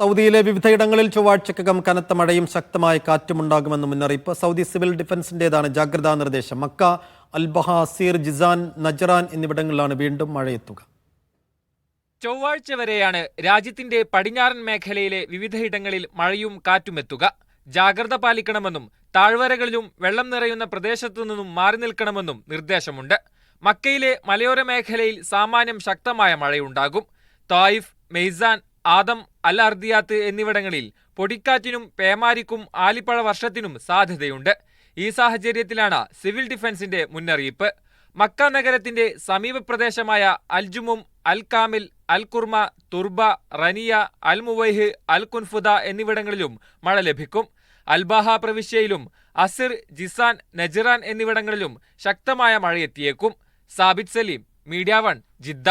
സൗദിയിലെ വിവിധയിടങ്ങളിൽ ചൊവ്വാഴ്ചക്കകം കനത്ത മഴയും ശക്തമായ കാറ്റുമുണ്ടാകുമെന്ന് മുന്നറിയിപ്പ്. സൗദി സിവിൽ ഡിഫൻസിന്റേതാണ് ജാഗ്രതാ നിർദ്ദേശം. Mecca, Al Baha, Seer, Jizan, Najran എന്നിവിടങ്ങളിലാണ് വീണ്ടും മഴയെത്തുക. ചൊവ്വാഴ്ച വരെയാണ് രാജ്യത്തിന്റെ പടിഞ്ഞാറൻ മേഖലയിലെ വിവിധയിടങ്ങളിൽ മഴയും കാറ്റുമെത്തുക. ജാഗ്രത പാലിക്കണമെന്നും താഴ്വരകളിലും വെള്ളം നിറയുന്ന പ്രദേശത്തു നിന്നും മാറി നിൽക്കണമെന്നും നിർദ്ദേശമുണ്ട്. മക്കയിലെ മലയോര മേഖലയിൽ സാമാന്യം ശക്തമായ മഴയുണ്ടാകും. തായിഫ്, മെയ്സാൻ, ആദം, അൽ അർദിയാത്ത് എന്നിവിടങ്ങളിൽ പൊടിക്കാറ്റിനും പേമാരിക്കും ആലിപ്പഴ വർഷത്തിനും സാധ്യതയുണ്ട്. ഈ സാഹചര്യത്തിലാണ് സിവിൽ ഡിഫൻസിന്റെ മുന്നറിയിപ്പ്. മക്ക നഗരത്തിന്റെ സമീപ പ്രദേശമായ അൽജുമും, അൽ കാമിൽ, അൽ കുർമ, തുർബ, റനിയ, അൽ മുവൈഹ്, അൽ കുൻഫുദ എന്നിവിടങ്ങളിലും മഴ ലഭിക്കും. അൽബാഹ പ്രവിശ്യയിലും അസിർ, ജിസാൻ, നജ്റാൻ എന്നിവിടങ്ങളിലും ശക്തമായ മഴയെത്തിയേക്കും. Sabith Saleem, Media 1, Jeddah.